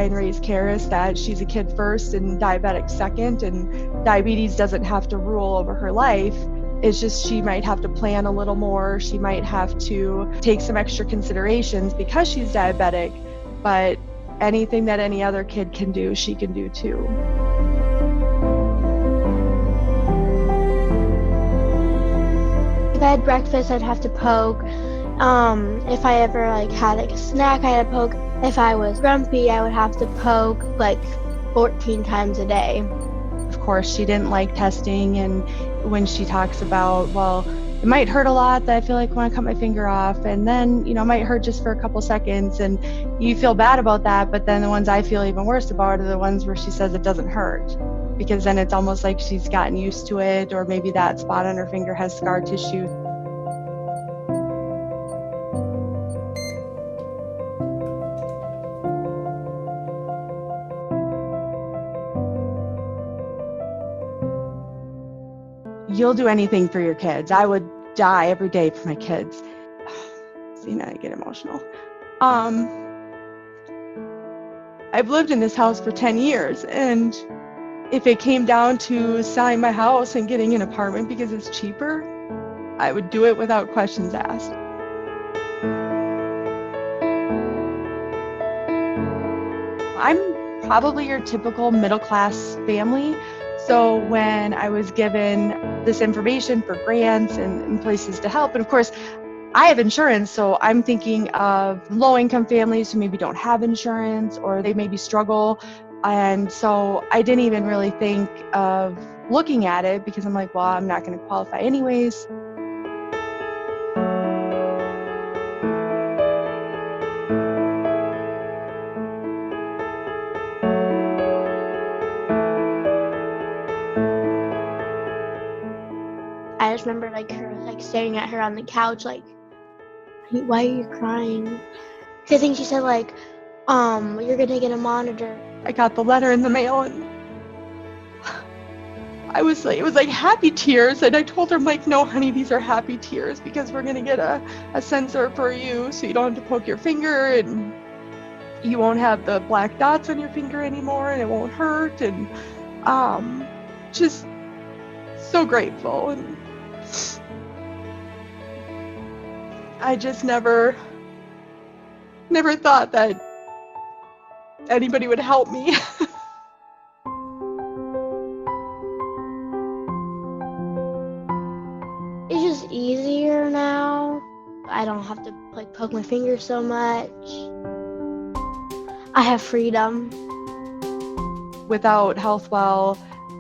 and raise care is that she's a kid first and diabetic second, and diabetes doesn't have to rule over her life. It's just she might have to plan a little more. She might have to take some extra considerations because she's diabetic, but anything that any other kid can do, she can do too. If I had breakfast, I'd have to poke. If I ever had a snack, I had to poke. If I was grumpy, I would have to poke 14 times a day. Of course, she didn't like testing, and when she talks about, well, it might hurt a lot that I feel like I want to cut my finger off, and then, it might hurt just for a couple seconds, and you feel bad about that, but then the ones I feel even worse about are the ones where she says it doesn't hurt, because then it's almost like she's gotten used to it, or maybe that spot on her finger has scar tissue. You'll do anything for your kids. I would die every day for my kids. See, now I get emotional. I've lived in this house for 10 years, and if it came down to selling my house and getting an apartment because it's cheaper, I would do it without questions asked. I'm probably your typical middle-class family. So when I was given this information for grants and places to help, and of course, I have insurance, so I'm thinking of low-income families who maybe don't have insurance, or they maybe struggle. And so I didn't even really think of looking at it because I'm like, well, I'm not going to qualify anyways. I just remember her staring at her on the couch why are you crying? I think she said you're gonna get a monitor. I got the letter in the mail, and it was like happy tears, and I told her, I'm like, no honey, these are happy tears because we're gonna get a sensor for you so you don't have to poke your finger, and you won't have the black dots on your finger anymore, and it won't hurt, and just so grateful. And I just never thought that anybody would help me. It's just easier now. I don't have to poke my finger so much. I have freedom. Without HealthWell,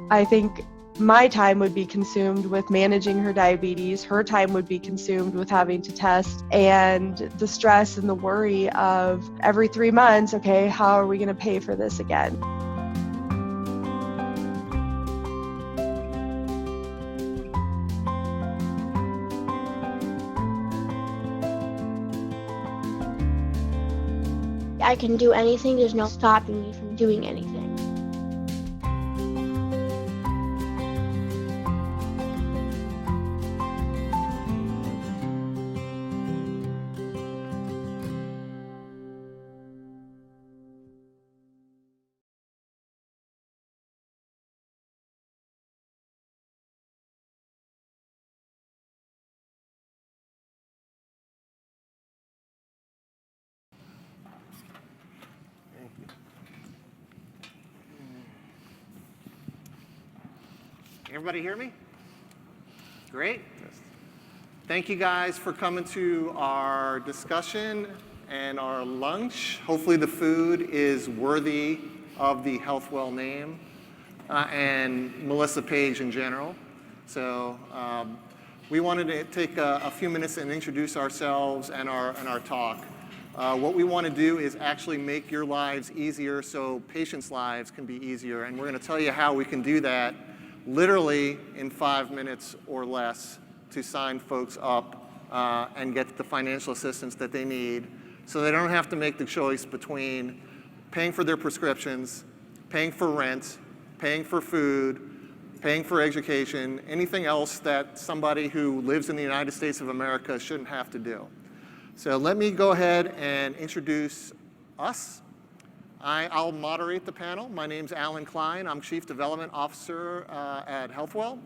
I think my time would be consumed with managing her diabetes. Her time would be consumed with having to test, and the stress and the worry of every 3 months, okay, how are we going to pay for this again? I can do anything. There's no stopping me from doing anything. Everybody hear me? Great. Thank you guys for coming to our discussion and our lunch. Hopefully the food is worthy of the HealthWell name and Melissa Page in general. So we wanted to take a few minutes and introduce ourselves and our talk. What we want to do is actually make your lives easier so patients' lives can be easier, and we're going to tell you how we can do that literally in 5 minutes or less to sign folks up and get the financial assistance that they need so they don't have to make the choice between paying for their prescriptions, paying for rent, paying for food, paying for education, anything else that somebody who lives in the United States of America shouldn't have to do. So let me go ahead and introduce us. I'll moderate the panel. My name's Alan Klein. I'm Chief Development Officer at HealthWell.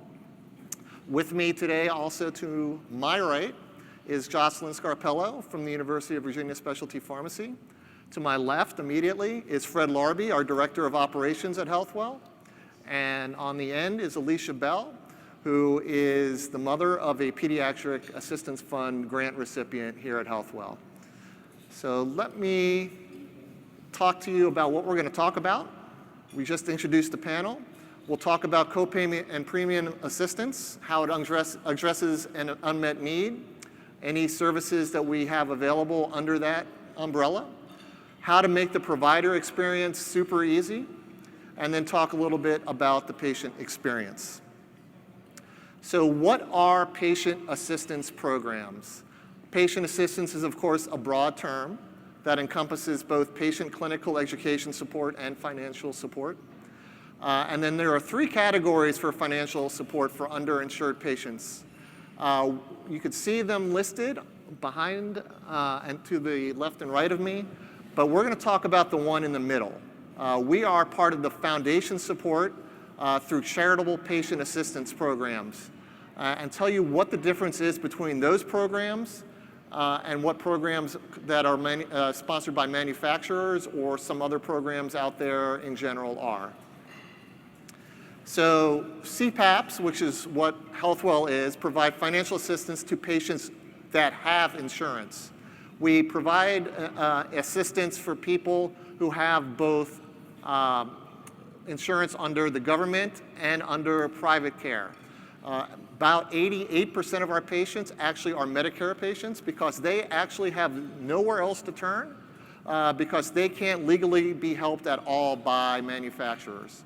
With me today, also to my right, is Jocelyn Scarpello from the University of Virginia Specialty Pharmacy. To my left, immediately, is Fred Larby, our Director of Operations at HealthWell. And on the end is Alicia Bell, who is the mother of a Pediatric Assistance Fund grant recipient here at HealthWell. So let me talk to you about what we're going to talk about. We just introduced the panel. We'll talk about copayment and premium assistance, how it addresses an unmet need, any services that we have available under that umbrella, how to make the provider experience super easy, and then talk a little bit about the patient experience. So what are patient assistance programs? Patient assistance is, of course, a broad term that encompasses both patient clinical education support and financial support. And then there are three categories for financial support for underinsured patients. You could see them listed behind and to the left and right of me, but we're going to talk about the one in the middle. We are part of the foundation support through charitable patient assistance programs, and tell you what the difference is between those programs and what programs that are sponsored by manufacturers or some other programs out there in general are. So CPAPs, which is what HealthWell is, provide financial assistance to patients that have insurance. We provide assistance for people who have both insurance under the government and under private care. About 88% of our patients actually are Medicare patients because they actually have nowhere else to turn because they can't legally be helped at all by manufacturers.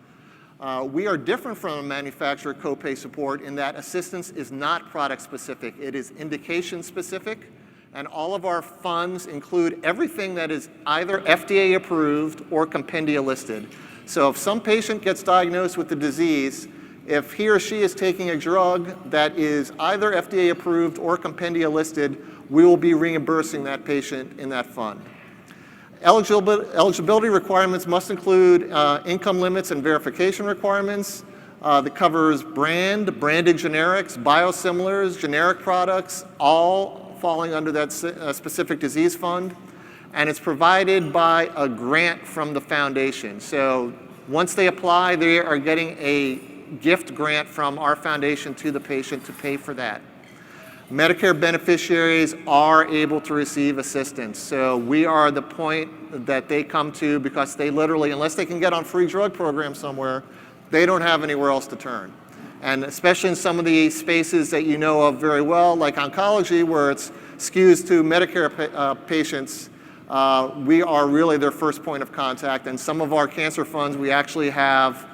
We are different from a manufacturer copay support in that assistance is not product specific. It is indication specific, and all of our funds include everything that is either FDA approved or compendia listed. So if some patient gets diagnosed with the disease, if he or she is taking a drug that is either FDA approved or compendia listed, we will be reimbursing that patient in that fund. Eligibility requirements must include income limits and verification requirements that covers branded generics, biosimilars, generic products, all falling under that specific disease fund. And it's provided by a grant from the foundation. So once they apply, they are getting a gift grant from our foundation to the patient to pay for that. Medicare beneficiaries are able to receive assistance. So we are the point that they come to because they literally, unless they can get on free drug programs somewhere, they don't have anywhere else to turn. And especially in some of the spaces that you know of very well, like oncology, where it's skews to Medicare patients, we are really their first point of contact. And some of our cancer funds, we actually have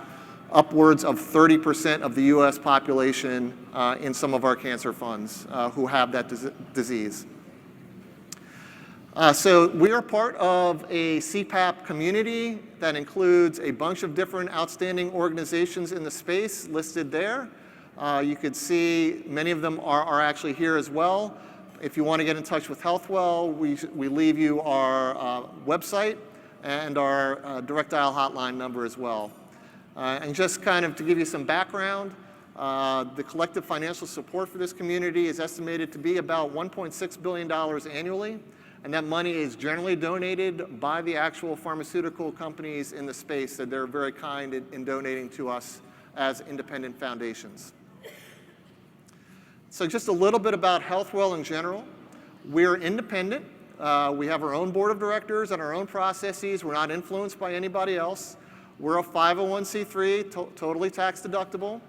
upwards of 30% of the US population in some of our cancer funds who have that disease. So we are part of a CPAP community that includes a bunch of different outstanding organizations in the space listed there. You could see many of them are actually here as well. If you want to get in touch with HealthWell, we leave you our website and our direct dial hotline number as well. And just kind of to give you some background, the collective financial support for this community is estimated to be about $1.6 billion annually, and that money is generally donated by the actual pharmaceutical companies in the space, that they're very kind in donating to us as independent foundations. So just a little bit about HealthWell in general. We're independent. We have our own board of directors and our own processes. We're not influenced by anybody else. We're a 501c3, totally tax deductible.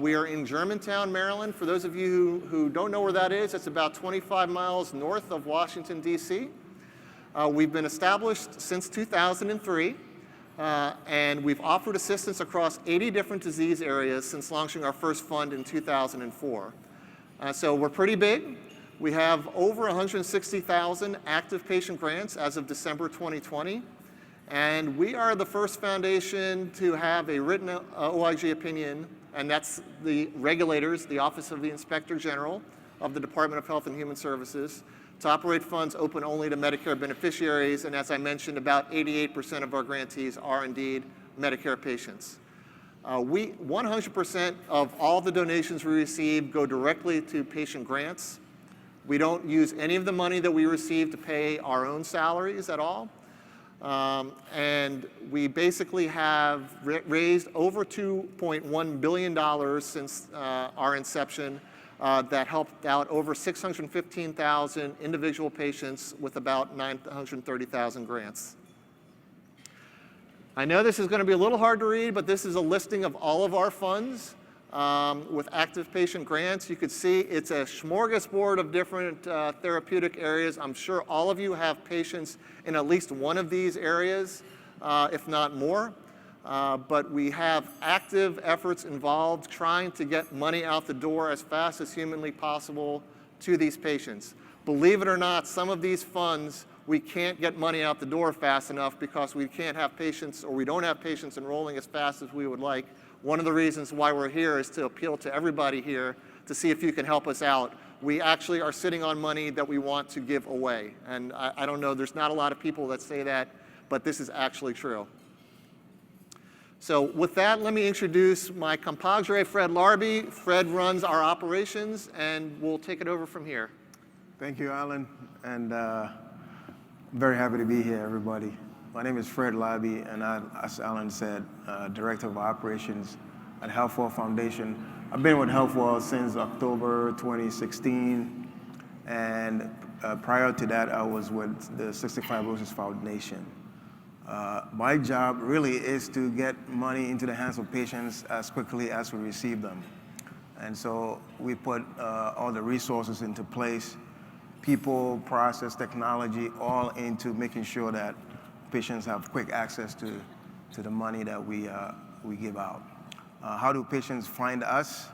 We are in Germantown, Maryland. For those of you who don't know where that is, it's about 25 miles north of Washington, D.C. We've been established since 2003, and we've offered assistance across 80 different disease areas since launching our first fund in 2004. So we're pretty big. We have over 160,000 active patient grants as of December 2020. And we are the first foundation to have a written OIG opinion, and that's the regulators, the Office of the Inspector General of the Department of Health and Human Services, To operate funds open only to Medicare beneficiaries, and as I mentioned, about 88% of our grantees are indeed Medicare patients. 100% of all the donations we receive go directly to patient grants. We don't use any of the money that we receive to pay our own salaries at all. And we basically have raised over $2.1 billion since our inception that helped out over 615,000 individual patients with about 930,000 grants. I know this is going to be a little hard to read, but this is a listing of all of our funds with active patient grants. You could see it's a smorgasbord of different therapeutic areas. I'm sure all of you have patients in at least one of these areas, if not more. But we have active efforts involved trying to get money out the door as fast as humanly possible to these patients. Believe it or not, some of these funds we can't get money out the door fast enough because we can't have patients, or we don't have patients enrolling as fast as we would like. One of the reasons why we're here is to appeal to everybody here to see if you can help us out. We actually are sitting on money that we want to give away. And I don't know, there's not a lot of people that say that, but this is actually true. So with that, let me introduce my compadre, Fred Larby. Fred runs our operations, and we'll take it over from here. Thank you, Alan, and very happy to be here, everybody. My name is Fred Larby, and as Alan said, Director of Operations at HealthWell Foundation. I've been with HealthWell since October 2016, and prior to that, I was with the Cystic Fibrosis Foundation. My job really is to get money into the hands of patients as quickly as we receive them. And so we put all the resources into place, people, process, technology, all into making sure that patients have quick access to the money that we give out. How do patients find us?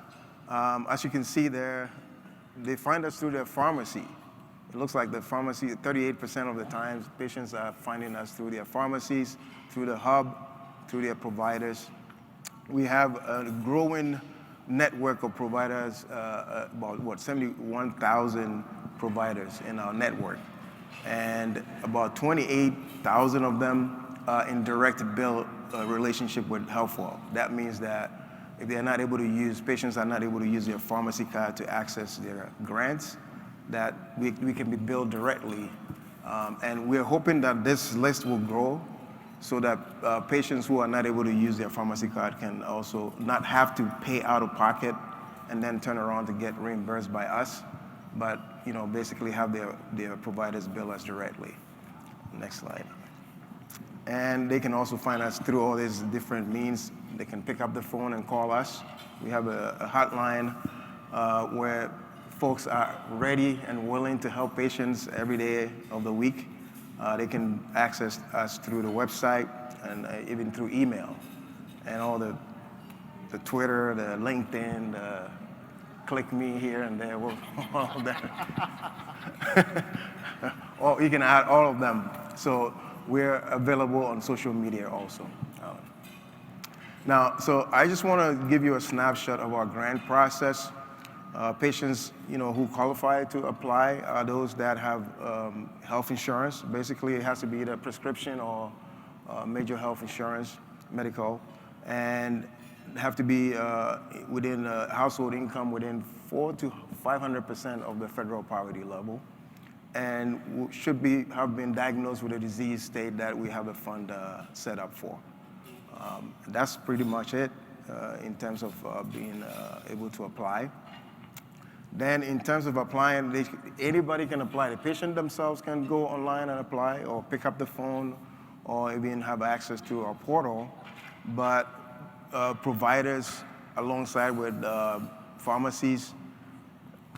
As you can see there, they find us through their pharmacy. It looks like the pharmacy, 38% of the times, patients are finding us through their pharmacies, through the hub, through their providers. We have a growing network of providers, about 71,000 providers in our network. And about 28,000 of them are in direct bill relationship with HealthWell. That means that if they're not able to use, patients are not able to use their pharmacy card to access their grants, that we can be billed directly. And we're hoping that this list will grow so that patients who are not able to use their pharmacy card can also not have to pay out of pocket and then turn around to get reimbursed by us, but basically have their providers bill us directly. Next slide. And they can also find us through all these different means. They can pick up the phone and call us. We have a hotline where folks are ready and willing to help patients every day of the week. They can access us through the website and even through email. And all the Twitter, the LinkedIn, the click me here and there, all of that. Or you can add all of them. So we're available on social media also. Now, so I just want to give you a snapshot of our grant process. Patients, who qualify to apply are those that have health insurance. Basically, it has to be either prescription or major health insurance, medical, and have to be within household income within 400% to 500% of the federal poverty level, and should have been diagnosed with a disease state that we have a fund set up for. That's pretty much it in terms of being able to apply. Then in terms of applying, anybody can apply. The patient themselves can go online and apply or pick up the phone or even have access to our portal. But providers alongside with pharmacies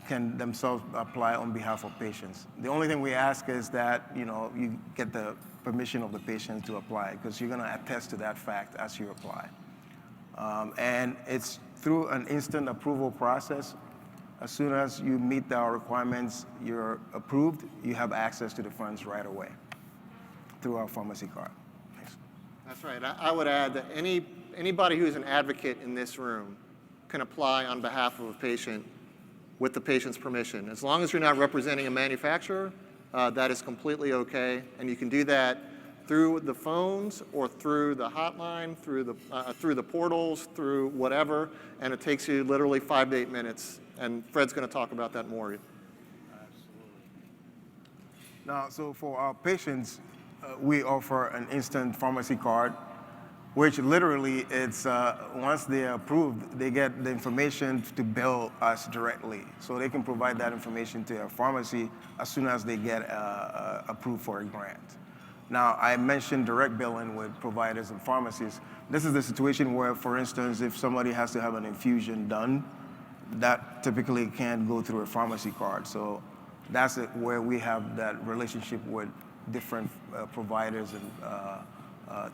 can themselves apply on behalf of patients. The only thing we ask is that you get the permission of the patient to apply, because you're going to attest to that fact as you apply. And it's through an instant approval process. As soon as you meet our requirements, you're approved, you have access to the funds right away through our pharmacy card. Thanks. That's right. I would add that anybody who's an advocate in this room can apply on behalf of a patient with the patient's permission. As long as you're not representing a manufacturer, that is completely okay, and you can do that through the phones or through the hotline, through the portals, through whatever, and it takes you literally 5 to 8 minutes, and Fred's going to talk about that more. Absolutely. Now, so for our patients, we offer an instant pharmacy card, which literally it's once they're approved, they get the information to bill us directly. So they can provide that information to a pharmacy as soon as they get approved for a grant. Now, I mentioned direct billing with providers and pharmacies. This is the situation where, for instance, if somebody has to have an infusion done, that typically can't go through a pharmacy card. So that's where we have that relationship with different providers and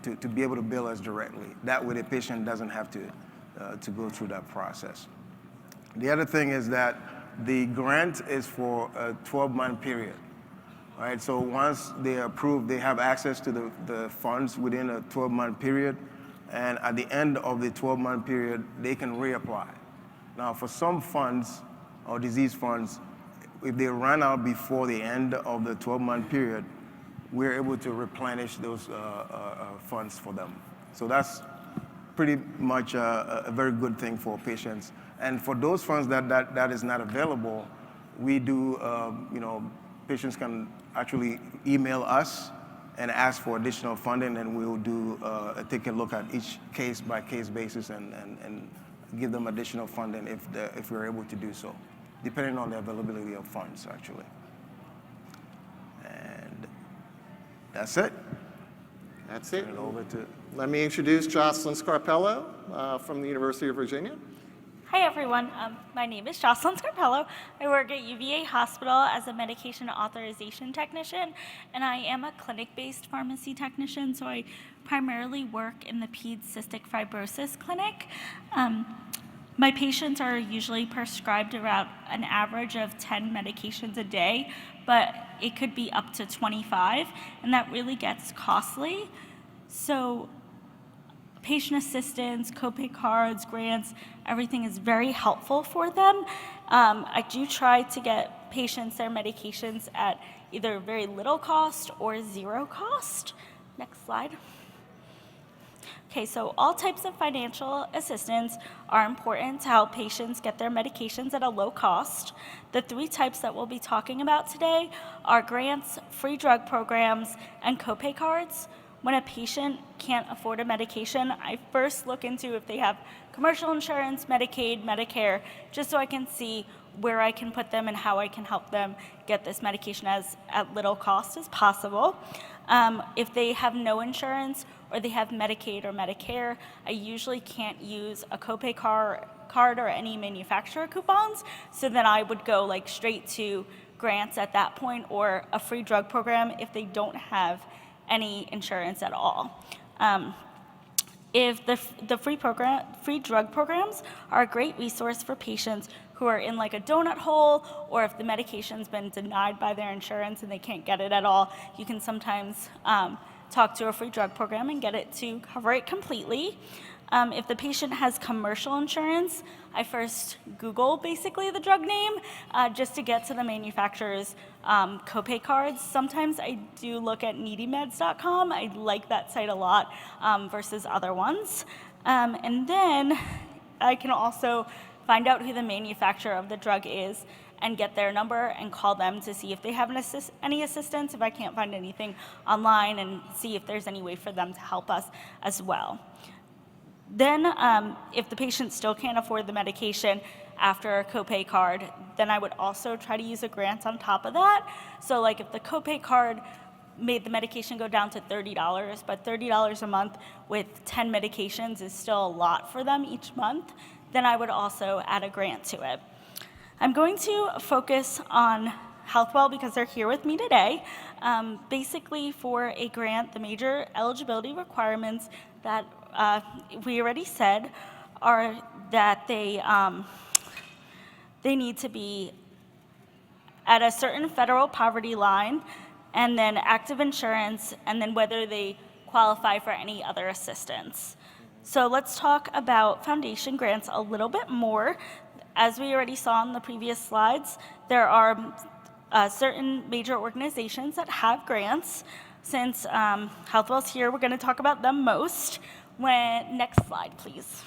to be able to bill us directly. That way the patient doesn't have to go through that process. The other thing is that the grant is for a 12-month period. All right, so once they're approved, they have access to the funds within a 12-month period, and at the end of the 12-month period, they can reapply. Now, for some funds or disease funds, if they run out before the end of the 12-month period, we're able to replenish those funds for them. So that's pretty much a very good thing for patients. And for those funds that is not available, we do, patients can actually email us and ask for additional funding, and we'll take a look at each case-by-case basis and give them additional funding if we're able to do so, depending on the availability of funds, actually. And that's it. That's it. Turn it over to. Let me introduce Jocelyn Scarpello from the University of Virginia. Hi everyone, my name is Jocelyn Scarpello. I work at UVA Hospital as a medication authorization technician, and I am a clinic-based pharmacy technician, so I primarily work in the Peds Cystic Fibrosis clinic. My patients are usually prescribed around an average of 10 medications a day, but it could be up to 25, and that really gets costly. So patient assistance, copay cards, grants, everything is very helpful for them. I do try to get patients their medications at either very little cost or zero cost. Next slide. Okay, so all types of financial assistance are important to help patients get their medications at a low cost. The 3 types that we'll be talking about today are grants, free drug programs, and copay cards. When a patient can't afford a medication, I first look into if they have commercial insurance, Medicaid, Medicare, just so I can see where I can put them and how I can help them get this medication at little cost as possible. If they have no insurance or they have Medicaid or Medicare, I usually can't use a copay card or any manufacturer coupons, so then I would go straight to grants at that point or a free drug program if they don't have any insurance at all. If the free drug programs are a great resource for patients who are in a donut hole, or if the medication's been denied by their insurance and they can't get it at all, you can sometimes talk to a free drug program and get it to cover it completely. If the patient has commercial insurance, I first Google basically the drug name just to get to the manufacturer's copay cards. Sometimes I do look at needymeds.com. I like that site a lot versus other ones. And then I can also find out who the manufacturer of the drug is and get their number and call them to see if they have any assistance, if I can't find anything online, and see if there's any way for them to help us as well. Then if the patient still can't afford the medication after a copay card, then I would also try to use a grant on top of that. So if the copay card made the medication go down to $30, but $30 a month with 10 medications is still a lot for them each month, then I would also add a grant to it. I'm going to focus on HealthWell because they're here with me today. Basically, for a grant, the major eligibility requirements that we already said are that they need to be at a certain federal poverty line, and then active insurance, and then whether they qualify for any other assistance. So let's talk about foundation grants a little bit more. As we already saw in the previous slides, there are certain major organizations that have grants. Since HealthWell's here, we're going to talk about them most. Next slide, please.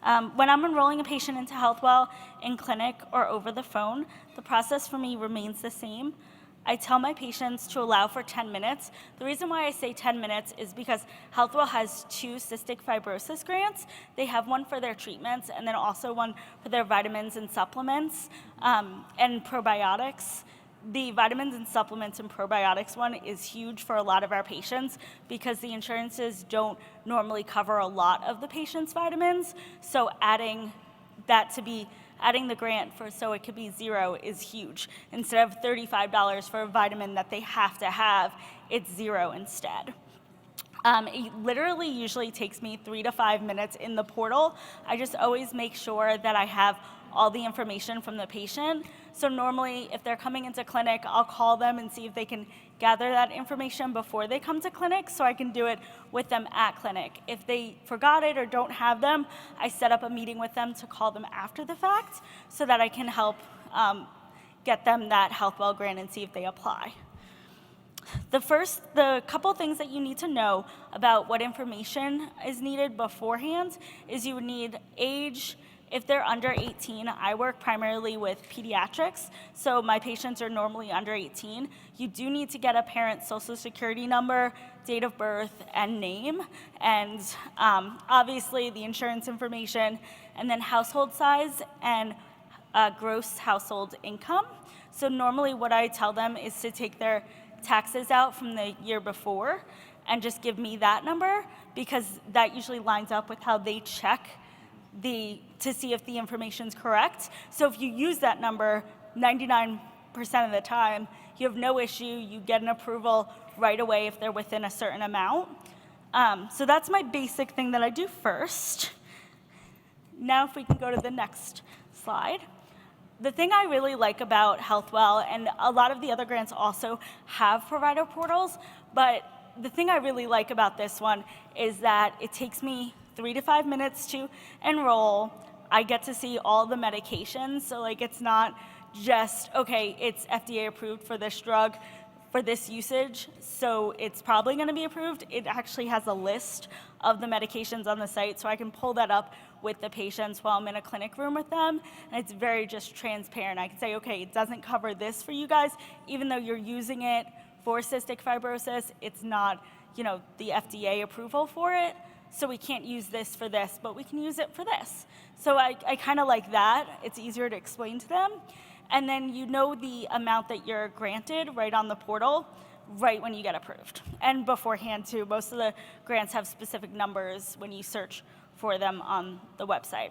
When I'm enrolling a patient into HealthWell in clinic or over the phone, the process for me remains the same. I tell my patients to allow for 10 minutes. The reason why I say 10 minutes is because HealthWell has 2 cystic fibrosis grants. They have one for their treatments and then also one for their vitamins and supplements and probiotics. The vitamins and supplements and probiotics one is huge for a lot of our patients because the insurances don't normally cover a lot of the patient's vitamins. So adding the grant so it could be 0 is huge. Instead of $35 for a vitamin that they have to have, it's 0 instead. It literally usually takes me 3 to 5 minutes in the portal. I just always make sure that I have all the information from the patient. So normally, if they're coming into clinic, I'll call them and see if they can gather that information before they come to clinic so I can do it with them at clinic. If they forgot it or don't have them, I set up a meeting with them to call them after the fact so that I can help get them that HealthWell grant and see if they apply. The couple things that you need to know about what information is needed beforehand is you would need age. If they're under 18, I work primarily with pediatrics, so my patients are normally under 18. You do need to get a parent's social security number, date of birth, and name, and obviously the insurance information, and then household size and gross household income. So normally what I tell them is to take their taxes out from the year before and just give me that number because that usually lines up with how they check to see if the information's correct. So if you use that number 99% of the time, you have no issue, you get an approval right away if they're within a certain amount. So that's my basic thing that I do first. Now if we can go to the next slide. The thing I really like about HealthWell, and a lot of the other grants also have provider portals, but the thing I really like about this one is that it takes me 3 to 5 minutes to enroll. I get to see all the medications, so like it's not just, okay, it's FDA approved for this drug for this usage, so it's probably gonna be approved. It actually has a list of the medications on the site, so I can pull that up with the patients while I'm in a clinic room with them, and it's very just transparent. I can say, okay, it doesn't cover this for you guys, even though you're using it for cystic fibrosis, it's not, the FDA approval for it. So we can't use this for this, but we can use it for this. So I kind of like that. It's easier to explain to them. And then you know the amount that you're granted right on the portal, right when you get approved. And beforehand too, most of the grants have specific numbers when you search for them on the website.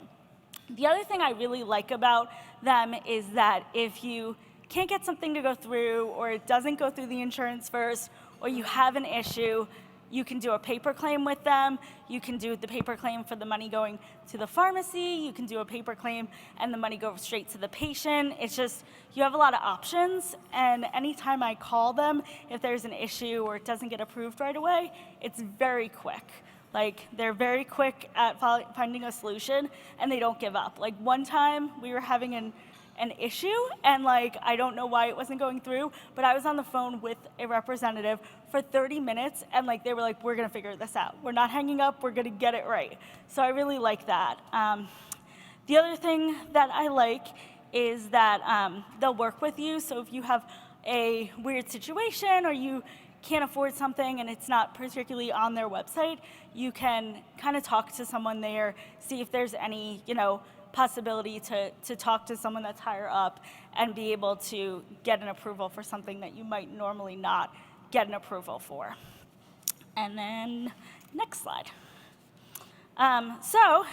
The other thing I really like about them is that if you can't get something to go through, or it doesn't go through the insurance first, or you have an issue, you can do a paper claim with them. You can do the paper claim for the money going to the pharmacy. You can do a paper claim and the money goes straight to the patient. It's just, you have a lot of options. And anytime I call them, if there's an issue or it doesn't get approved right away, it's very quick. Like, they're very quick at finding a solution and they don't give up. Like, one time we were having an issue and I don't know why it wasn't going through, but I was on the phone with a representative for 30 minutes and they were like, we're gonna figure this out. We're not hanging up, we're gonna get it right. So I really like that. The other thing that I like is that they'll work with you. So if you have a weird situation or you can't afford something and it's not particularly on their website, you can kind of talk to someone there, see if there's any, possibility to talk to someone that's higher up and be able to get an approval for something that you might normally not get an approval for. And then next slide. So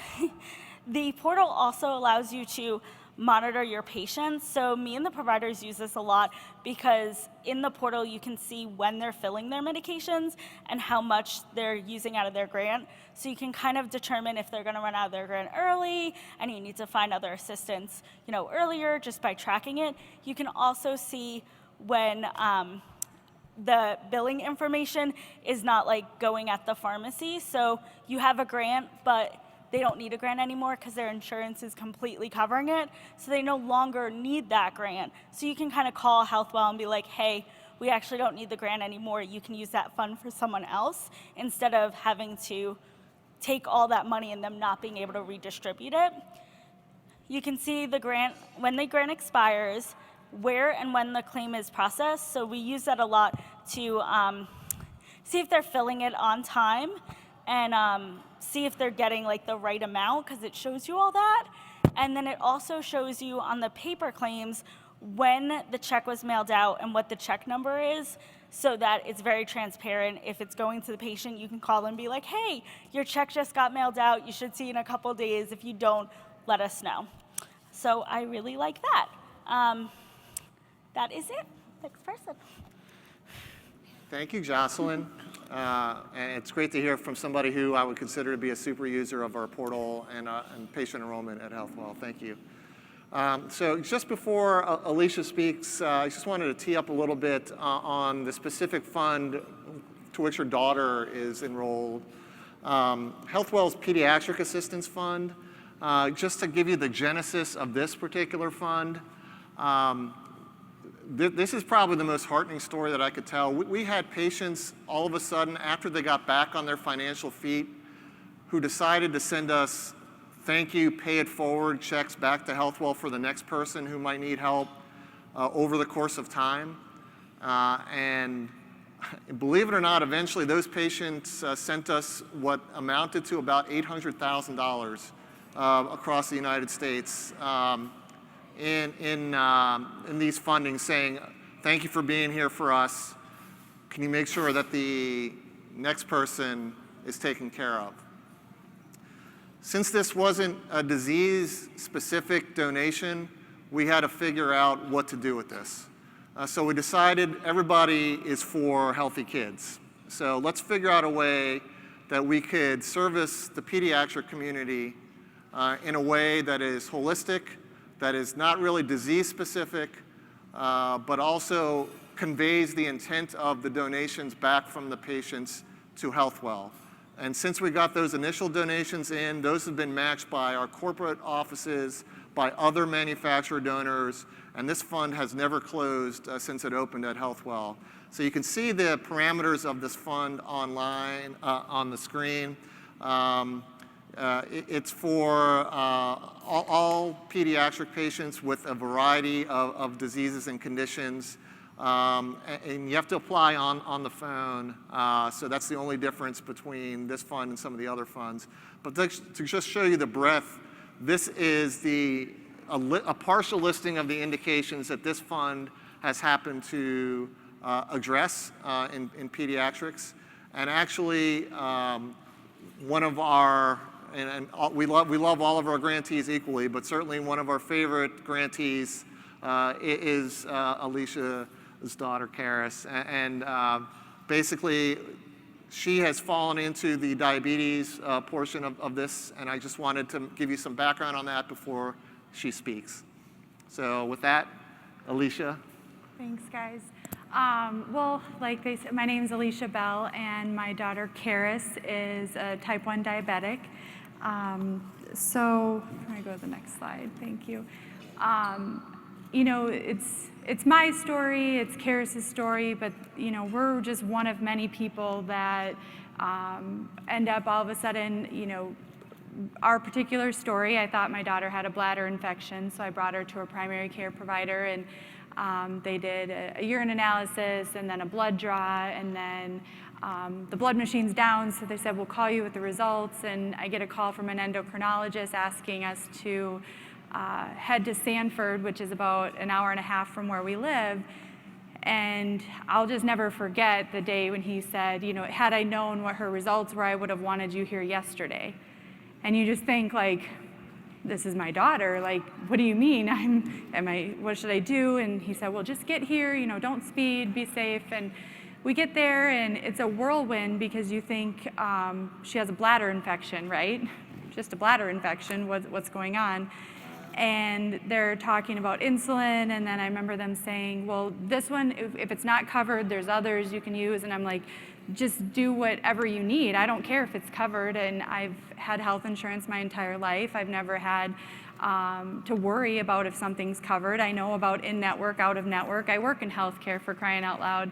the portal also allows you to monitor your patients. So me and the providers use this a lot because in the portal you can see when they're filling their medications and how much they're using out of their grant. So you can kind of determine if they're gonna run out of their grant early and you need to find other assistance, earlier just by tracking it. You can also see when the billing information is not going at the pharmacy. So you have a grant, but they don't need a grant anymore because their insurance is completely covering it. So they no longer need that grant. So you can kind of call HealthWell and be like, hey, we actually don't need the grant anymore. You can use that fund for someone else instead of having to take all that money and them not being able to redistribute it. You can see the grant, when the grant expires, where and when the claim is processed. So we use that a lot to see if they're filling it on time and see if they're getting like the right amount, because it shows you all that. And then it also shows you on the paper claims when the check was mailed out and what the check number is, so that it's very transparent. If it's going to the patient, you can call and be like, hey, your check just got mailed out. You should see in a couple days. If you don't, let us know. So I really like that. That is it. Next person. Thank you, Jocelyn. And it's great to hear from somebody who I would consider to be a super user of our portal and patient enrollment at HealthWell. Thank you. So just before Alicia speaks, I just wanted to tee up a little bit on the specific fund to which her daughter is enrolled. HealthWell's Pediatric Assistance Fund. Just to give you the genesis of this particular fund, this is probably the most heartening story that I could tell. We had patients all of a sudden, after they got back on their financial feet, who decided to send us thank you, pay it forward checks back to HealthWell for the next person who might need help over the course of time. And believe it or not, eventually those patients sent us what amounted to about $800,000 across the United States in these fundings, saying, thank you for being here for us. Can you make sure that the next person is taken care of? Since this wasn't a disease-specific donation, we had to figure out what to do with this. So we decided everybody is for healthy kids. So let's figure out a way that we could service the pediatric community in a way that is holistic, that is not really disease-specific, but also conveys the intent of the donations back from the patients to HealthWell. And since we got those initial donations in, those have been matched by our corporate offices, by other manufacturer donors, and this fund has never closed since it opened at HealthWell. So you can see the parameters of this fund online on the screen. It's for all pediatric patients with a variety of diseases and conditions. And you have to apply on the phone, so that's the only difference between this fund and some of the other funds. But to just show you the breadth, this is a partial listing of the indications that this fund has happened to address in pediatrics. And actually, one of our, we love all of our grantees equally, but certainly one of our favorite grantees is Alicia's daughter, Karis. And basically, she has fallen into the diabetes portion of this, and I just wanted to give you some background on that before she speaks. So with that, Alicia. Thanks, guys. Well, like they said, my name is Alicia Bell, and my daughter Karis is a type 1 diabetic. So, can I go to the next slide? Thank you. You know, it's my story, it's Karis's story, but you know, we're just one of many people that end up all of a sudden, you know, our particular story, I thought my daughter had a bladder infection, so I brought her to a primary care provider, and they did a urine analysis and then a blood draw, and then the blood machine's down, so they said, we'll call you with the results, and I get a call from an endocrinologist asking us to head to Sanford, which is about an hour and a half from where we live. And I'll just never forget the day when he said, you know, had I known what her results were, I would have wanted you here yesterday. And you just think, like, this is my daughter, like, what do you mean? What should I do? And he said, well, just get here, you know, don't speed, be safe. And we get there, and it's a whirlwind because you think she has a bladder infection, right? Just a bladder infection, what's going on? and they're talking about insulin, and then I remember them saying, well, this one, if it's not covered, there's others you can use, and I'm like, just do whatever you need. I don't care if it's covered, and I've had health insurance my entire life. I've never had to worry about if something's covered. I know about in-network, out-of-network. I work in healthcare, for crying out loud.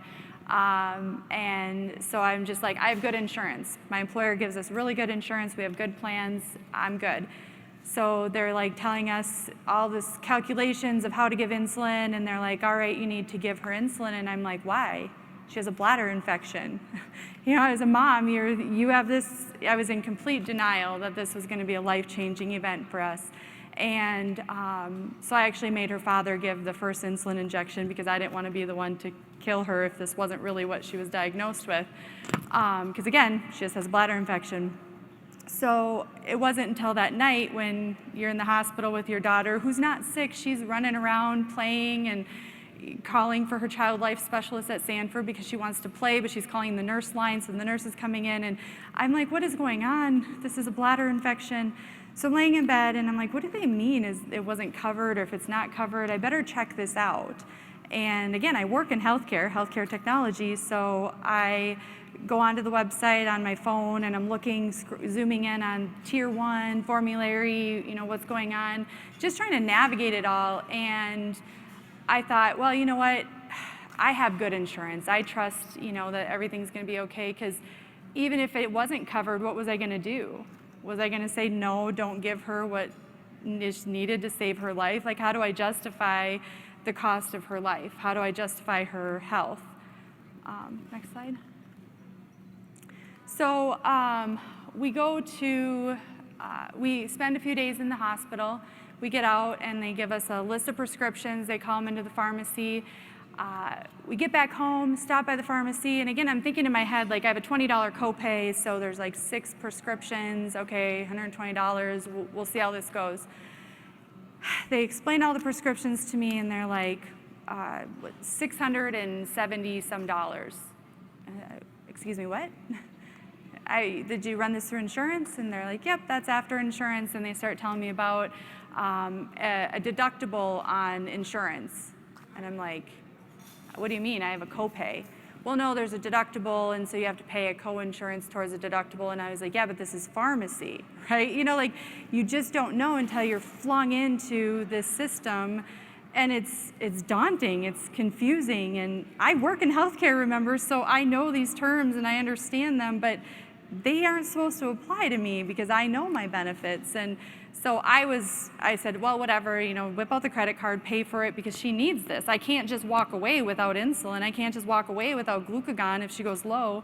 And so I'm just like, I have good insurance. My employer gives us really good insurance. We have good plans. I'm good. So they're like telling us all this calculations of how to give insulin, and they're like, all right, you need to give her insulin. And I'm like, why? She has a bladder infection. You know, as a mom, you have this. I was in complete denial that this was going to be a life-changing event for us. And so I actually made her father give the first insulin injection because I didn't want to be the one to kill her if this wasn't really what she was diagnosed with. Because again, she just has a bladder infection. So it wasn't until that night when you're in the hospital with your daughter, who's not sick, she's running around playing and calling for her child life specialist at Sanford because she wants to play, but she's calling the nurse line, so the nurse is coming in, and I'm like, what is going on? This is a bladder infection. So I'm laying in bed, and I'm like, what do they mean is it wasn't covered, or if it's not covered, I better check this out. And again, I work in healthcare technology, so I go onto the website on my phone, and I'm looking, zooming in on Tier 1, formulary, you know, what's going on, just trying to navigate it all. And I thought, well, you know what? I have good insurance. I trust, you know, that everything's going to be okay, because even if it wasn't covered, what was I going to do? Was I going to say, no, don't give her what is needed to save her life? Like, how do I justify the cost of her life? How do I justify her health? Next slide. So we go to, we spend a few days in the hospital. We get out, and they give us a list of prescriptions. They call them into the pharmacy. We get back home, stop by the pharmacy, and again, I'm thinking in my head, like, I have a $20 copay, so there's like 6 prescriptions, okay, $120, we'll see how this goes. They explain all the prescriptions to me, and they're like, $670 some dollars. Excuse me, what? Did you run this through insurance? And they're like, yep, that's after insurance, and they start telling me about a deductible on insurance. And I'm like, what do you mean? I have a copay. Well, no, there's a deductible, and so you have to pay a co-insurance towards a deductible. And I was like, yeah, but this is pharmacy, right? You know, like, you just don't know until you're flung into this system, and it's daunting, it's confusing. And I work in healthcare, remember, so I know these terms and I understand them, but they aren't supposed to apply to me because I know my benefits. And so I said, well, whatever, you know, whip out the credit card, pay for it, because she needs this. I can't just walk away without insulin. I can't just walk away without glucagon if she goes low.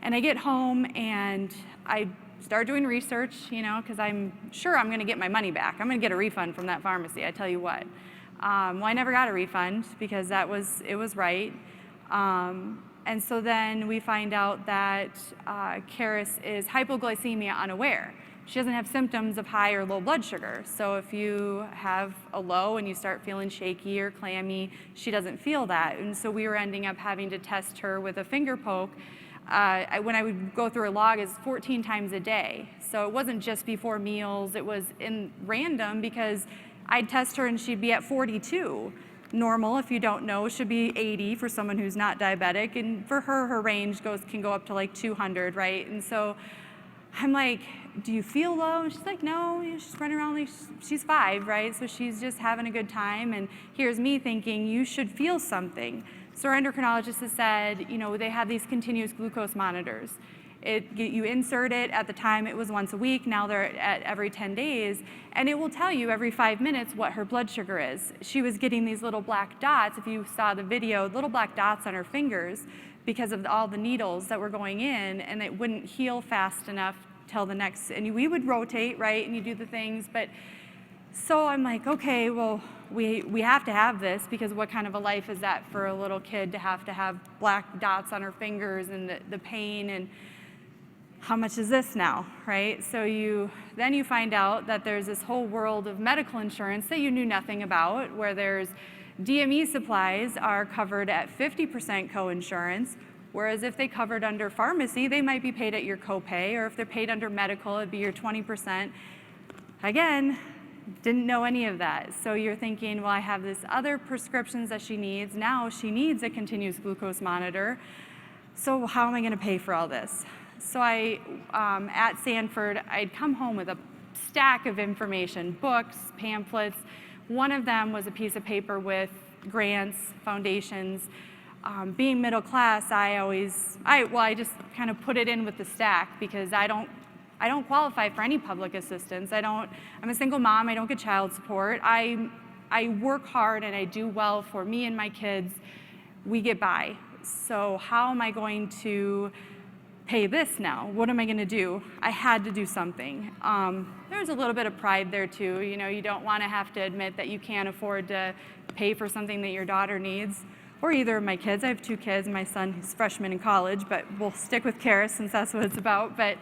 And I get home and I start doing research, you know, because I'm sure I'm going to get my money back. I'm going to get a refund from that pharmacy, I tell you what. Well, I never got a refund because it was right. And so then we find out that Karis is hypoglycemia unaware. She doesn't have symptoms of high or low blood sugar. So if you have a low and you start feeling shaky or clammy, she doesn't feel that. And so we were ending up having to test her with a finger poke. When I would go through a log, is 14 times a day. So it wasn't just before meals. It was in random, because I'd test her and she'd be at 42. Normal, if you don't know, should be 80 for someone who's not diabetic. And for her range can go up to like 200, right? And so I'm like, do you feel low? And she's like, no, she's running around like she's 5, right? So she's just having a good time. And here's me thinking, you should feel something. So our endocrinologist has said, you know, they have these continuous glucose monitors. You insert it. At the time it was once a week, now they're at every 10 days, and it will tell you every 5 minutes what her blood sugar is. She was getting these little black dots, if you saw the video, little black dots on her fingers because of all the needles that were going in, and it wouldn't heal fast enough till the next, and we would rotate, right, and you do the things, but so I'm like, okay, well, we have to have this, because what kind of a life is that for a little kid to have black dots on her fingers, and the pain, and how much is this now, right? So then you find out that there's this whole world of medical insurance that you knew nothing about, where there's DME supplies are covered at 50% co-insurance, whereas if they covered under pharmacy, they might be paid at your copay, or if they're paid under medical, it'd be your 20%. Again, Didn't know any of that. So you're thinking, well, I have this other prescriptions that she needs. Now she needs a continuous glucose monitor. So how am I going to pay for all this? So at Sanford, I'd come home with a stack of information, books, pamphlets. One of them was a piece of paper with grants, foundations. Being middle class, I just kind of put it in with the stack because I don't qualify for any public assistance. I'm a single mom, I don't get child support. I work hard and I do well for me and my kids. We get by. So how am I going to pay this now? What am I going to do? I had to do something. There's a little bit of pride there too. You know, you don't want to have to admit that you can't afford to pay for something that your daughter needs, or either of my kids. I have 2 kids, my son is a freshman in college, but we'll stick with Karis since that's what it's about. But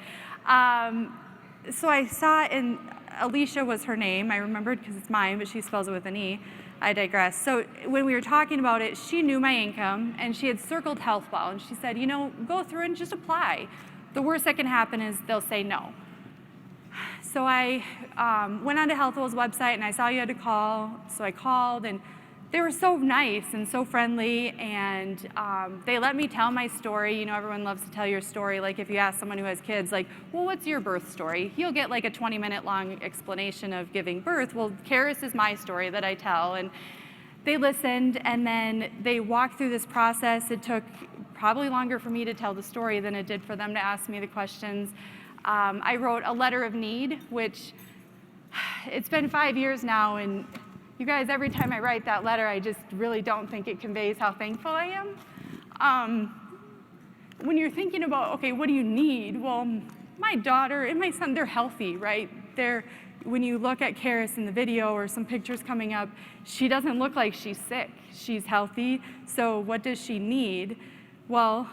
so I saw, and Alicia was her name. I remembered because it's mine, but she spells it with an E. I digress. So when we were talking about it, she knew my income, and she had circled HealthWell, and she said, you know, go through and just apply. The worst that can happen is they'll say no. So I went onto HealthWell's website, and I saw you had to call, so I called, and they were so nice and so friendly, and they let me tell my story. You know, everyone loves to tell your story. Like if you ask someone who has kids, like, well, what's your birth story? You'll get like a 20-minute long explanation of giving birth. Well, Karis is my story that I tell. And they listened, and then they walked through this process. It took probably longer for me to tell the story than it did for them to ask me the questions. I wrote a letter of need, which it's been 5 years now, and you guys, every time I write that letter, I just really don't think it conveys how thankful I am. When you're thinking about, okay, what do you need? Well, my daughter and my son, they're healthy, right? When you look at Karis in the video or some pictures coming up, she doesn't look like she's sick. She's healthy. So what does she need? Well,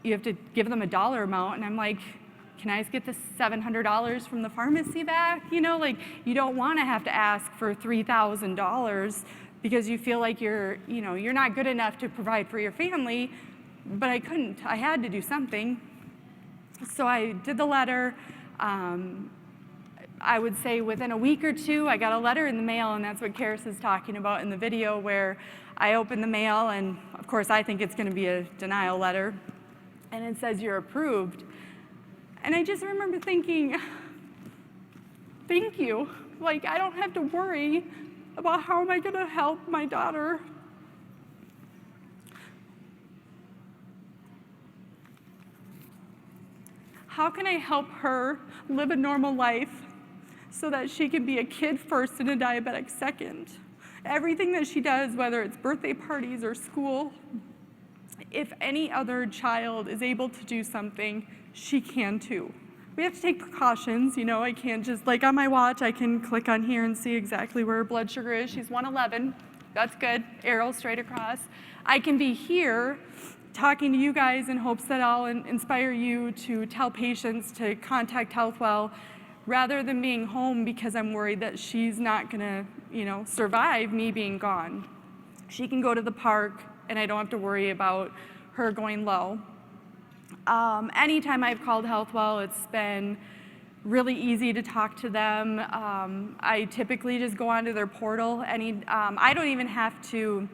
you have to give them a dollar amount, and I'm like, can I just get this $700 from the pharmacy back? You know, like you don't want to have to ask for $3,000 because you feel like you're not good enough to provide for your family, but I couldn't. I had to do something. So I did the letter. I would say within a week or 2, I got a letter in the mail, and that's what Karis is talking about in the video, where I opened the mail, and of course I think it's going to be a denial letter, and it says you're approved. And I just remember thinking, thank you. Like, I don't have to worry about how am I going to help my daughter. How can I help her live a normal life so that she can be a kid first and a diabetic second? Everything that she does, whether it's birthday parties or school, if any other child is able to do something, she can too. We have to take precautions, you know, I can't just, like on my watch, I can click on here and see exactly where her blood sugar is. She's 111, that's good, arrow straight across. I can be here talking to you guys in hopes that I'll inspire you to tell patients to contact HealthWell rather than being home because I'm worried that she's not gonna, survive me being gone. She can go to the park and I don't have to worry about her going low. Anytime I've called HealthWell, it's been really easy to talk to them. I typically just go onto their portal. I don't even have to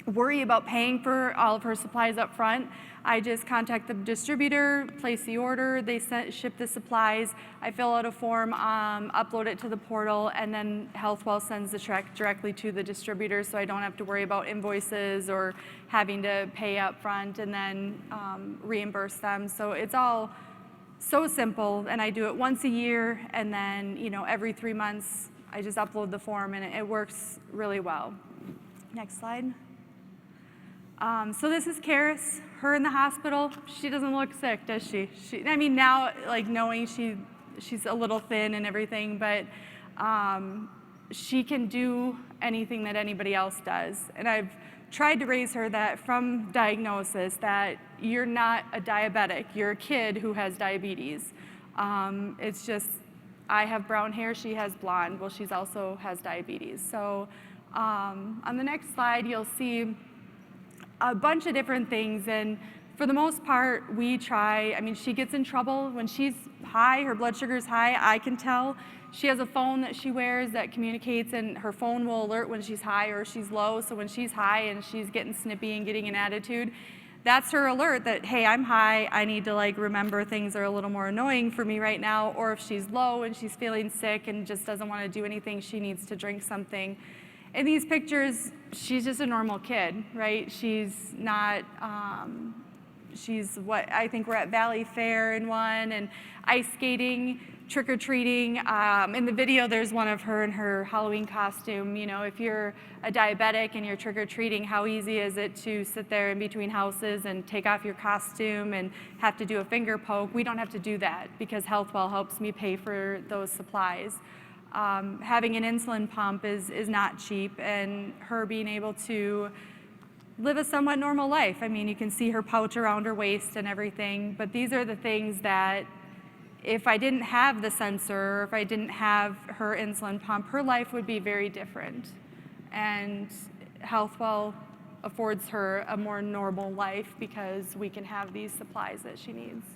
worry about paying for all of her supplies up front. I just contact the distributor, place the order, they ship the supplies, I fill out a form, upload it to the portal, and then HealthWell sends the check directly to the distributor, so I don't have to worry about invoices or having to pay up front and then reimburse them. So it's all so simple, and I do it once a year, and then every 3 months I just upload the form, and it works really well. Next slide. So this is Karis, her in the hospital. She doesn't look sick, does she? Now, like knowing she's a little thin and everything, but she can do anything that anybody else does. And I've tried to raise her that from diagnosis that you're not a diabetic, you're a kid who has diabetes. It's just, I have brown hair, she has blonde. Well, she's also has diabetes. So on the next slide, you'll see a bunch of different things, and for the most part, we try. I mean, she gets in trouble when she's high, her blood sugar's high, I can tell. She has a phone that she wears that communicates, and her phone will alert when she's high or she's low. So when she's high and she's getting snippy and getting an attitude, that's her alert that, hey, I'm high, I need to like remember things are a little more annoying for me right now. Or if she's low and she's feeling sick and just doesn't want to do anything, she needs to drink something. In these pictures, she's just a normal kid, right? She's not, she's what, I think we're at Valley Fair in one, and ice skating, trick-or-treating. In the video, there's one of her in her Halloween costume. You know, if you're a diabetic and you're trick-or-treating, how easy is it to sit there in between houses and take off your costume and have to do a finger poke? We don't have to do that because HealthWell helps me pay for those supplies. Having an insulin pump is not cheap, and her being able to live a somewhat normal life. I mean, you can see her pouch around her waist and everything, but these are the things that if I didn't have the sensor, or if I didn't have her insulin pump, her life would be very different. And HealthWell affords her a more normal life because we can have these supplies that she needs.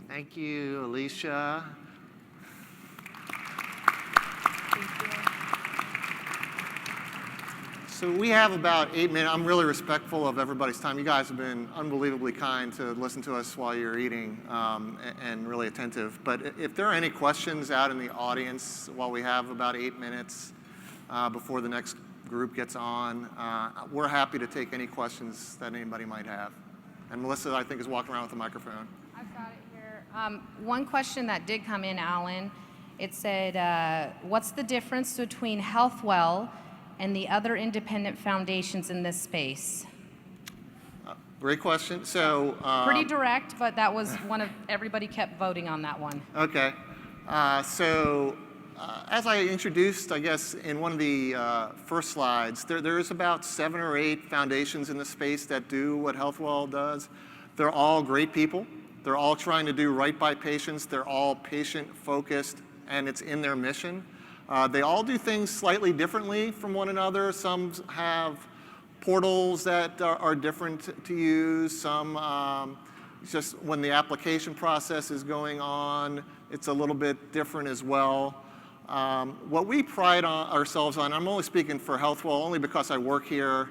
Thank you, Alicia. So we have about 8 minutes. I'm really respectful of everybody's time. You guys have been unbelievably kind to listen to us while you're eating and really attentive. But if there are any questions out in the audience while we have about 8 minutes before the next group gets on, we're happy to take any questions that anybody might have. And Melissa, I think, is walking around with a microphone. I've got it here. One question that did come in, Alan, it said, what's the difference between HealthWell and the other independent foundations in this space? Great question. So pretty direct, but that was one of, everybody kept voting on that one. Okay. As I introduced, I guess, in one of the first slides, there is about 7 or 8 foundations in the space that do what HealthWell does. They're all great people. They're all trying to do right by patients. They're all patient-focused, and it's in their mission. They all do things slightly differently from one another. Some have portals that are different to use. Some, just when the application process is going on, it's a little bit different as well. What we pride ourselves on, I'm only speaking for HealthWell only because I work here,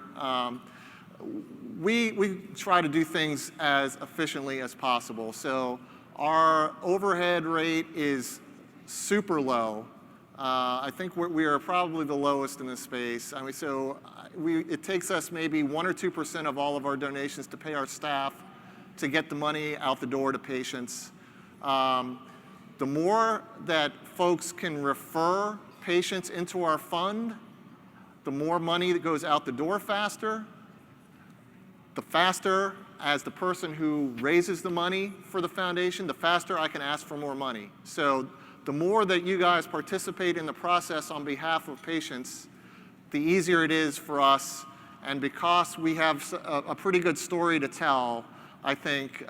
we try to do things as efficiently as possible. So our overhead rate is super low. I think we are probably the lowest in this space. I mean, it takes us maybe 1 or 2% of all of our donations to pay our staff to get the money out the door to patients. The more that folks can refer patients into our fund, the more money that goes out the door faster. The faster, as the person who raises the money for the foundation, the faster I can ask for more money. So the more that you guys participate in the process on behalf of patients, the easier it is for us. And because we have a pretty good story to tell, I think,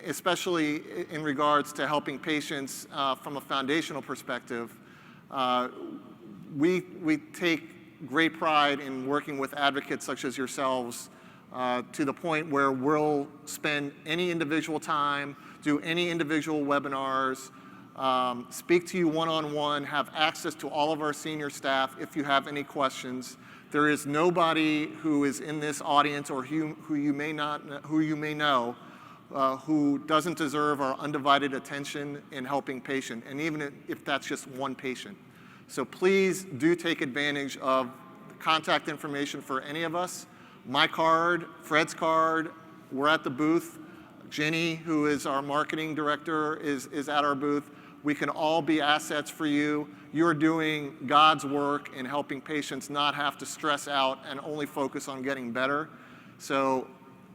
especially in regards to helping patients from a foundational perspective, we take great pride in working with advocates such as yourselves to the point where we'll spend any individual time, do any individual webinars, speak to you one-on-one, have access to all of our senior staff if you have any questions. There is nobody who is in this audience or who you may know who doesn't deserve our undivided attention in helping patient, and even if that's just one patient. So please do take advantage of the contact information for any of us. My card, Fred's card, we're at the booth. Jenny, who is our marketing director, is at our booth. We can all be assets for you. You're doing God's work in helping patients not have to stress out and only focus on getting better. So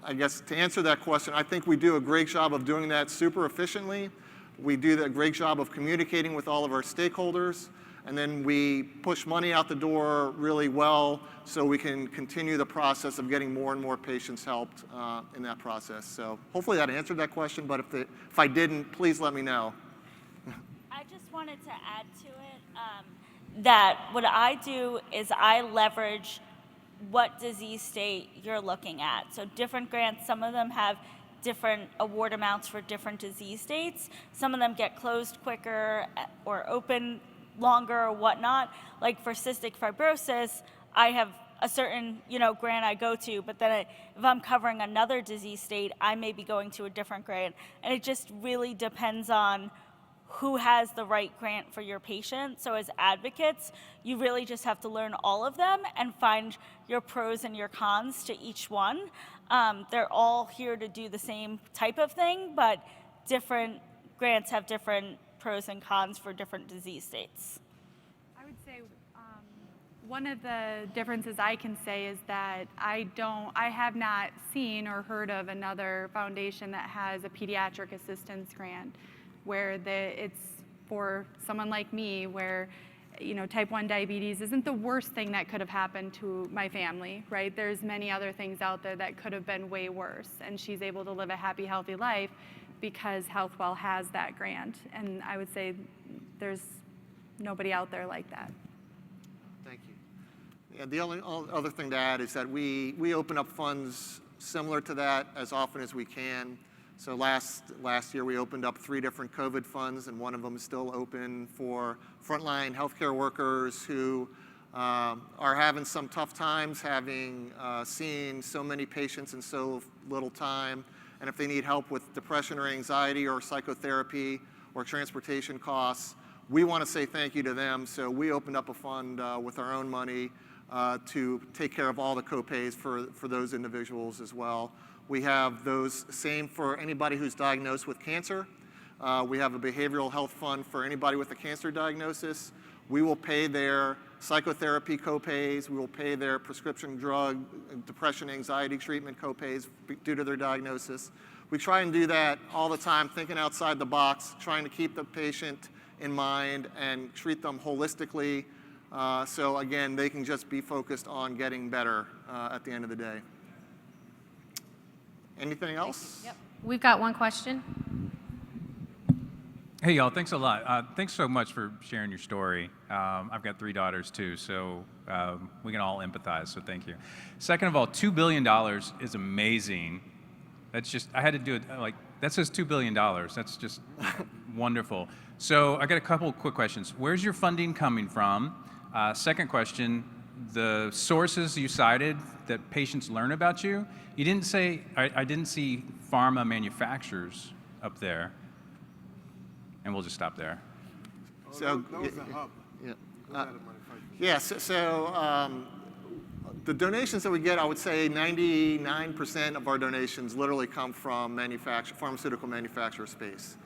I guess to answer that question, I think we do a great job of doing that super efficiently. We do a great job of communicating with all of our stakeholders. And then we push money out the door really well so we can continue the process of getting more and more patients helped in that process. So hopefully that answered that question, but if I didn't, please let me know. I just wanted to add to it that what I do is I leverage what disease state you're looking at. So different grants, some of them have different award amounts for different disease states. Some of them get closed quicker or open longer or whatnot. Like for cystic fibrosis, I have a certain grant I go to, but then if I'm covering another disease state, I may be going to a different grant. And it just really depends on who has the right grant for your patient. So as advocates, you really just have to learn all of them and find your pros and your cons to each one. They're all here to do the same type of thing, but different grants have different pros and cons for different disease states. I would say one of the differences I can say is that I have not seen or heard of another foundation that has a pediatric assistance grant where it's for someone like me where type 1 diabetes isn't the worst thing that could have happened to my family, right? There's many other things out there that could have been way worse, and she's able to live a happy, healthy life because HealthWell has that grant. And I would say there's nobody out there like that. Thank you. Yeah, the only other thing to add is that we open up funds similar to that as often as we can. So last year we opened up 3 different COVID funds, and one of them is still open for frontline healthcare workers who are having some tough times having seen so many patients in so little time. And if they need help with depression or anxiety or psychotherapy or transportation costs, we want to say thank you to them. So we opened up a fund with our own money to take care of all the copays for those individuals as well. We have those same for anybody who's diagnosed with cancer. We have a behavioral health fund for anybody with a cancer diagnosis. We will pay their psychotherapy copays. We will pay their prescription drug, depression, anxiety treatment copays due to their diagnosis. We try and do that all the time, thinking outside the box, trying to keep the patient in mind and treat them holistically. So again, they can just be focused on getting better at the end of the day. Anything else? Yep. We've got one question. Hey, y'all, thanks a lot. Thanks so much for sharing your story. I've got 3 daughters, too, so we can all empathize, so thank you. Second of all, $2 billion is amazing. That's just, I had to do it, that says $2 billion. That's just wonderful. So I got a couple quick questions. Where's your funding coming from? Second question, the sources you cited that patients learn about you, you didn't say, I didn't see pharma manufacturers up there. And we'll just stop there. So, that was the hub. Yeah. The donations that we get, I would say 99% of our donations literally come from pharmaceutical manufacturer space.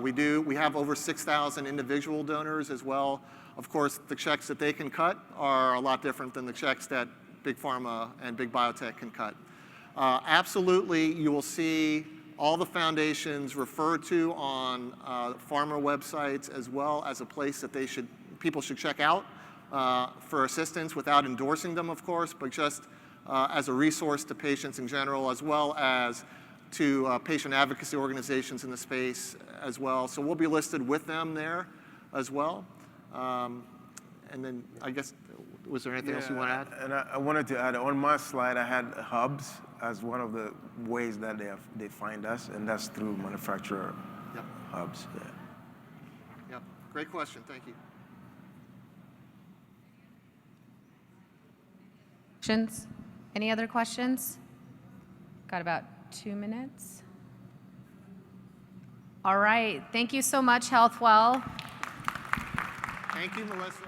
We have over 6,000 individual donors as well. Of course, the checks that they can cut are a lot different than the checks that big pharma and big biotech can cut. Absolutely, you will see all the foundations referred to on pharma websites as well as a place that people should check out for assistance without endorsing them, of course, but just as a resource to patients in general, as well as to patient advocacy organizations in the space as well. So we'll be listed with them there as well. And then I guess, was there anything else you want to add? And I wanted to add, on my slide, I had hubs as one of the ways that they find us, and that's through manufacturer hubs. Yeah. Yep. Great question. Thank you. Questions? Any other questions? Got about 2 minutes. All right. Thank you so much, HealthWell. Thank you, Melissa.